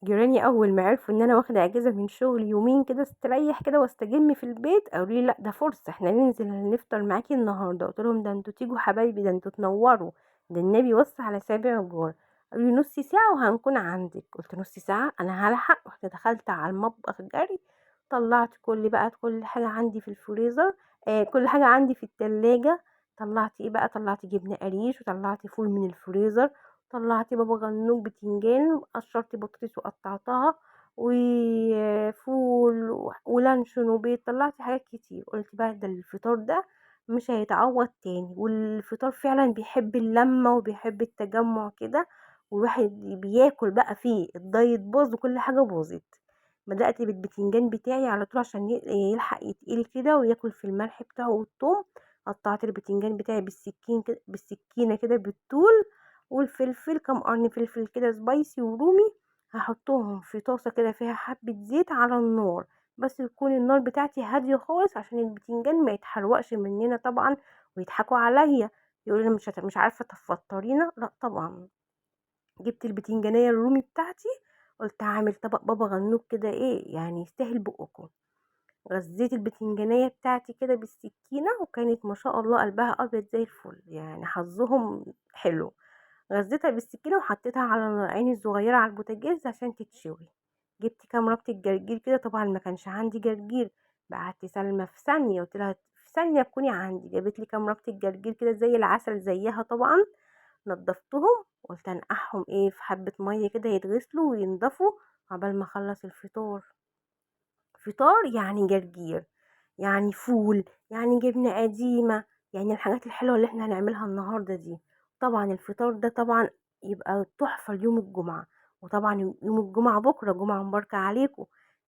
جيراني أول ما عرفوا إن أنا واخدة إجازة من شغلي يومين كده استريّح كده واستجم في البيت، قالوا لي: "لأ ده فرصة، إحنا ننزل نفطر معاكِ النهارده." قُلت لهم: "ده أنتم تيجوا حبايبي، ده أنتم تنوّروا، ده النبي وَصّى على سابع جار." قالوا لي: "نُص ساعة وهنكون عندِك." قُلت: "نُص ساعة! أنا هالحق." رُحت دخلت على المطبخ جري، طلّعت كل حاجة عندي في الفريزر، كل حاجة عندي في التلاجة، طلّعت إيه بقى، طلّعت جبنة قريش وطلّعت فول من الفريزر، طلّعت بابا غنوج بتنجان، قشّرت بطاطس وقطّعتها، وفول ولانشون وبيض، طلّعت حاجات كتير، قُلت بقى ده الفطار ده مش هيتعوّض تاني، والفطار فعلًا بيحب اللمّة وبيحب التجمُّع كده، والواحد بياكل بقى فيه، الدايت باظ وكل حاجة باظت. بدأت بالبتنجان بتاعي على طول عشان يلحق يتقلي كده وياكل في الملح بتاعه والتوم، قطّعت البتنجان بتاعي بالسكينة كده بالطول، والفلفل كام قرن فلفل كده spicy ورومي، هاحطهم في طاسة كده فيها حبة زيت على النار، بس تكون النار بتاعتي هادية خالص عشان البتنجان ما يتحرقش مننا طبعًا ويضحكوا عليَّ، يقولوا لي: "مش عارفة تفطّرينا." لأ طبعًا. جبت البتنجانية الرومي بتاعتي، قُلت هاعمل طبق بابا غنوج كده إيه، يعني يستاهل بُقُّكم. غزيت البتنجانية بتاعتي كده بالسكينة وكانت ما شاء الله قلبها أبيض زي الفل، يعني حظهم حلو. غزيتها بالسكينة وحطيتها على عيني الصغيرة على البوتاجاز عشان تتشوي. جبت كام ربطة جرجير كده، طبعًا ما كانش عندي جرجير، بعتّ سلمى في ثانية قُلت لها في ثانية تكوني عندي، جابت لي كام ربطة جرجير كده زي العسل زيّها طبعًا، نضّفتهم وقُلت أنقعهم إيه في حبة مَيّة كده يتغسلوا وينضفوا عقبال ما أخلّص الفطار. فطار يعني جرجير، يعني فول، يعني جبنة قديمة، يعني الحاجات الحلوة اللي إحنا هنعملها النهارده دي. طبعًا الفطار ده طبعًا يبقى تحفة ليوم الجمعة، وطبعًا يوم الجمعة بُكرة، جمعة مباركة عليكم،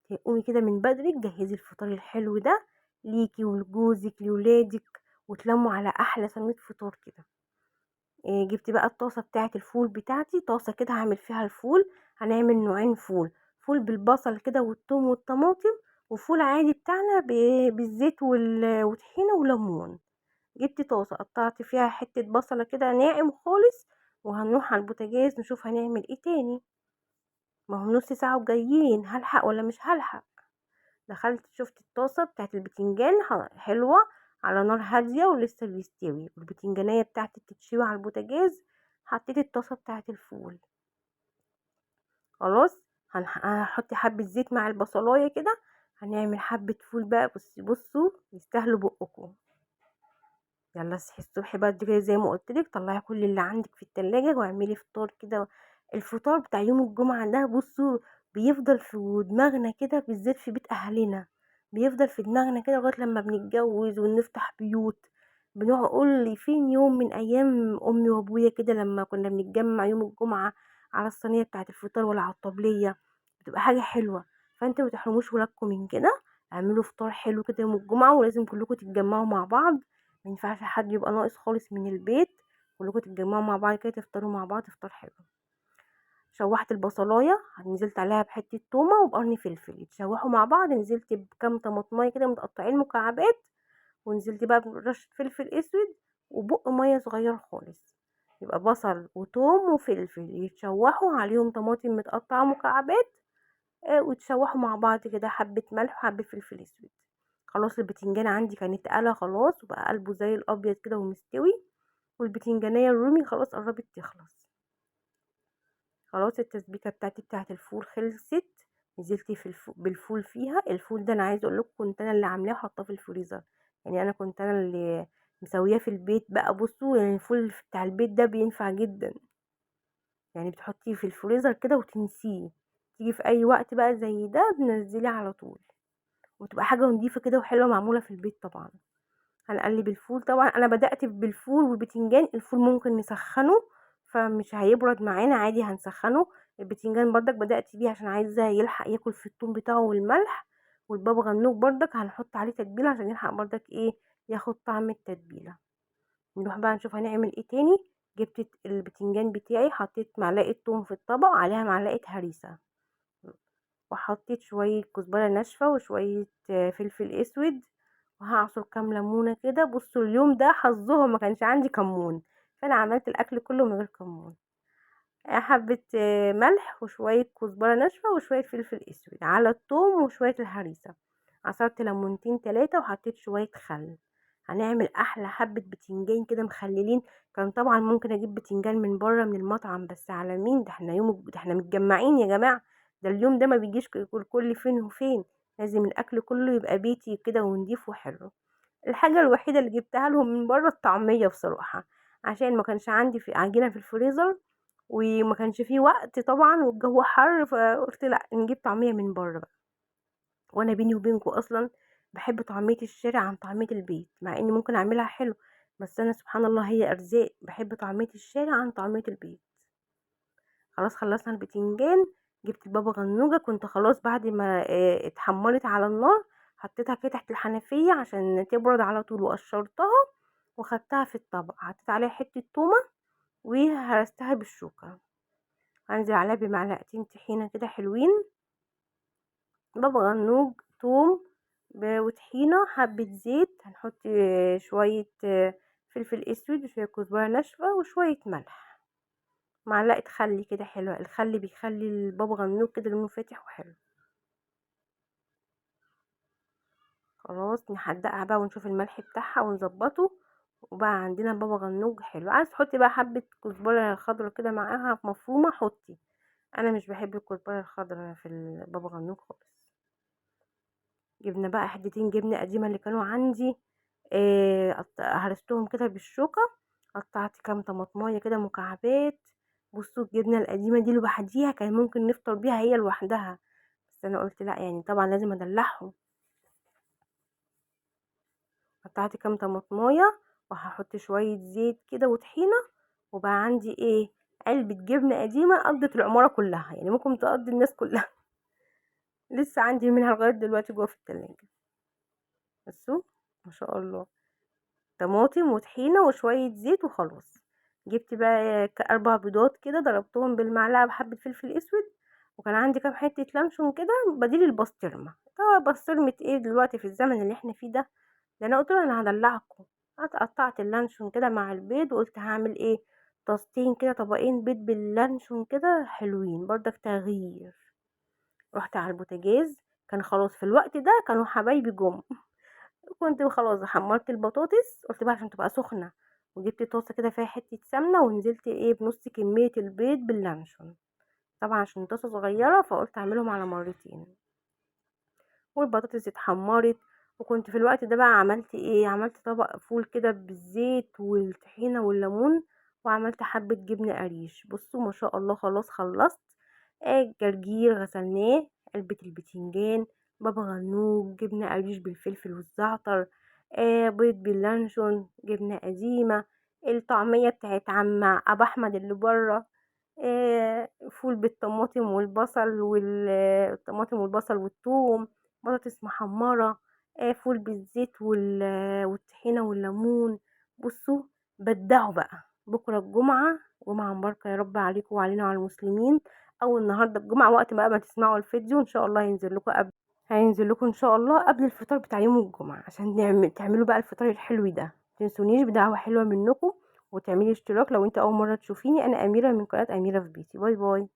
تقومي كده من بدري تجهّزي الفطار الحلو ده ليكِ ولجوزِك لولادِك، وتلمّوا على أحلى صينية فطار كده. جِبت بقى الطاسة بتاعة الفول بتاعتي، طاسة كده هاعمل فيها الفول، هنعمل نوعين فول، فول بالبصل كده والثوم والطماطم، وفول عادي بتاعنا بالزيت وطحينة وليمون. جِبت طاسة قطّعت فيها حتة بصلة كده ناعم خالص، وهنروح على البوتاجاز نشوف هنعمل إيه تاني، ما هو نُص ساعة وجايين، هالحق والّا مش هالحق؟ دخلت شُفت الطاسة بتاعة البتنجان حلوة على نار هادية ولسه بيستوي، والبتنجانية بتاعتي بتتشوي على البوتاجاز، حطيت الطاسة بتاعة الفول، خلاص هاحط حبة زيت مع البصلاية كده، هنعمل حبة فول بقى بُصّوا يستاهلوا بُقُّكم. يالّا اصحي الصبح بدري كده زي ما قُلت لِك، طلّعي كل اللي عندِك في التلاجة واعملي فطار كده. الفطار بتاع يوم الجمعة ده بُصّوا بيفضل في دماغنا كده بالذات في بيت أهالينا، بيفضل في دماغنا كده لغاية لمّا بنتجوّز ونفتح بيوت، بنقعد نقول فين يوم من أيام أمي وأبويا كده لمّا كنا بنتجمّع يوم الجمعة على الصينية بتاعة الفطار والّا على الطبلية، بتبقى حاجة حلوة، فأنتم ما تحرموش ولادكم من كده، اعملوا فطار حلو كده يوم الجمعة ولازم كلّكم تتجمّعوا مع بعض. ما ينفعش حد يبقى ناقص خالص من البيت، كلكم تتجمعوا مع بعض كده تفطروا مع بعض فطار حلو. شوحت البصلاية نزلت عليها بحتة تومة وبقرن فلفل يتشوحوا مع بعض، نزلت بكام طماطماية كده متقطعين مكعبات، ونزلت بقى برشة فلفل اسود وبق مية صغير خالص، يبقى بصل وتوم وفلفل يتشوحوا عليهم طماطم متقطعة مكعبات، ويتشوحوا مع بعض كده حبة ملح وحبة فلفل اسود. خلاص البتنجان عندي كان اتقلى خلاص وبقى قلبه زي الابيض كده ومستوي، والبتنجانية الرومي خلاص قربت تخلص. خلاص التسبيكة بتاعتي بتاعة الفول خلصت، نزلت بالفول فيها. الفول ده انا عايزه اقول لكم كنت انا اللي عاملاه وحاطاه في الفريزر، يعني انا كنت انا اللي مسوياه في البيت بقى. بصوا يعني الفول بتاع البيت ده بينفع جدا، يعني بتحطيه في الفريزر كده وتنسيه، تيجي في اي وقت بقى زي ده تنزليه على طول، وتبقى حاجة نضيفة كده وحلوة معمولة في البيت طبعا. هنقلب الفول طبعًا، أنا بدأت بالفول والبتنجان، الفول ممكن نسخّنه فمش هيبرد معانا عادي هنسخّنه، البتنجان برضك بدأت بيه عشان عايزاه يلحق ياكل في التوم بتاعه والملح، والبابا غنوج برضك هنحط عليه تتبيلة عشان يلحق برضك إيه، ياخد طعم التتبيلة. نروح بقى نشوف هنعمل إيه تاني. جبت البتنجان بتاعي حطيت معلقة توم في الطبق عليها معلقة هريسة، وحطيت شوية كزبرة ناشفة وشوية فلفل أسود، وهاعصر كام ليمونة كده. بصوا اليوم ده حظهم ما كانش عندي كمون، فأنا عملت الأكل كله من غير كمون. حبة ملح وشوية كزبرة ناشفة وشوية فلفل اسود على الثوم وشوية الهريسة، عصرت ليمونتين 3 وحطيت شوية خل. هنعمل احلى حبة بتنجان كده مخللين. كان طبعا ممكن اجيب بتنجان من بره من المطعم، بس على مين؟ ده احنا متجمعين يا جماعة. ده اليوم ده ما بيجيش كل فين وفين. لازم الاكل كله يبقى بيتي كده ونضيف وحلو. الحاجة الوحيدة اللي جبتها لهم من بره الطعمية بصراحة، عشان ما كانش عندي في عجينة في الفريزر، وما كانش فيه وقت طبعا والجو حر، فقلت لا نجيب طعمية من بره بقى. وانا بيني وبينكم اصلا بحب طعمية الشارع عن طعمية البيت، مع اني ممكن اعملها حلو، بس انا سبحان الله هي ارزاق، بحب طعمية الشارع عن طعمية البيت. خلاص خلصنا البتنجان. جبت البابا غنوجة، كنت خلاص بعد ما اتحمرت على النار، حطيتها كده تحت الحنفية عشان تبرد على طول، وقشرتها وخدتها في الطبق، حطيت عليها حتة تومة وهرستها بالشوكة. هنزل عليها بمعلقتين طحينة كده حلوين، بابا غنوج، توم، وطحينة، حبة زيت، هنحط شوية فلفل اسود وشوية كزبرة ناشفة وشوية ملح، معلقة خل كده حلوة. الخل بيخلي البابا غنوج كده لونه فاتح وحلو. خلاص نحدقها بقى ونشوف الملح بتاعها ونظبطه، وبقى عندنا بابا غنوج حلو. عايز تحطي بقى حبة كزبرة خضرا كده معاها مفرومة حطي، انا مش بحب الكزبرة الخضرا في البابا غنوج خالص. جبنة بقى حتتين جبنة قديمة اللي كانوا عندي، هرستهم كده بالشوكة، قطعت كام طماطماية كده مكعبات. بصوا الجبنة القديمة دي لوحديها كان ممكن نفطر بيها هي لوحدها، بس انا قلت لا، يعني طبعا لازم ادلعهم. قطعت كام طماطمايه، وهحط شويه زيت كده وطحينه، وبقى عندي ايه؟ علبه جبنه قديمه قضت العماره كلها، يعني ممكن تقضي الناس كلها. لسه عندي منها لغايه دلوقتي جوه في التلاجة. بصوا ما شاء الله، طماطم وطحينه وشويه زيت وخلاص. جبت بقى 4 بيضات كده ضربتهم بالمعلقه بحبه فلفل اسود، وكان عندي كام حته لانشون كده بديل البسطرمه. طبعا بسطرمه ايه دلوقتي في الزمن اللي احنا فيه ده؟ ده انا قلت له انا هدلعكم. قطعت اللانشون كده مع البيض، وقلت هعمل ايه؟ طاستين كده، طبقين بيض باللانشون كده حلوين برضك تغيير. رحت على البوتاجاز، كان خلاص في الوقت ده كانوا حبايبي جم. كنت خلاص حمرت البطاطس، قلت بقى عشان تبقى سخنه، وجبت طاسه كده فيها حته سمنه، ونزلت ايه بنص كميه البيض باللانشون. طبعا عشان طاسه صغيره فقلت اعملهم على مرتين، والبطاطس اتحمرت. وكنت في الوقت ده بقى عملت ايه؟ عملت طبق فول كده بالزيت والطحينة والليمون، وعملت حبة جبنة قريش. بصوا ما شاء الله خلاص خلصت. الجرجير غسلناه، علبة البتنجان، بابا غنوج، جبنة قريش بالفلفل والزعتر، بيض باللانشون، جبنة قديمة، الطعمية بتاعت عم أبو أحمد اللي بره، فول بالطماطم والبصل والطماطم والبصل والثوم، بطاطس محمرة، فول بالزيت والطحينة والليمون. بصوا بدعوا بقى. بكرة الجمعة، جمعة مباركة يا رب عليكم وعلينا وعلى المسلمين. أو النهاردة الجمعة، وقت بقى ما تسمعوا الفيديو إن شاء الله هينزل لكم إن شاء الله قبل الفطار بتاع يوم الجمعة، عشان تعملوا بقى الفطار الحلو ده. متنسونيش بدعوة حلوة منكم، وتعملي اشتراك لو انت أول مرة تشوفيني. أنا أميرة من قناة أميرة في بيتي. باي باي.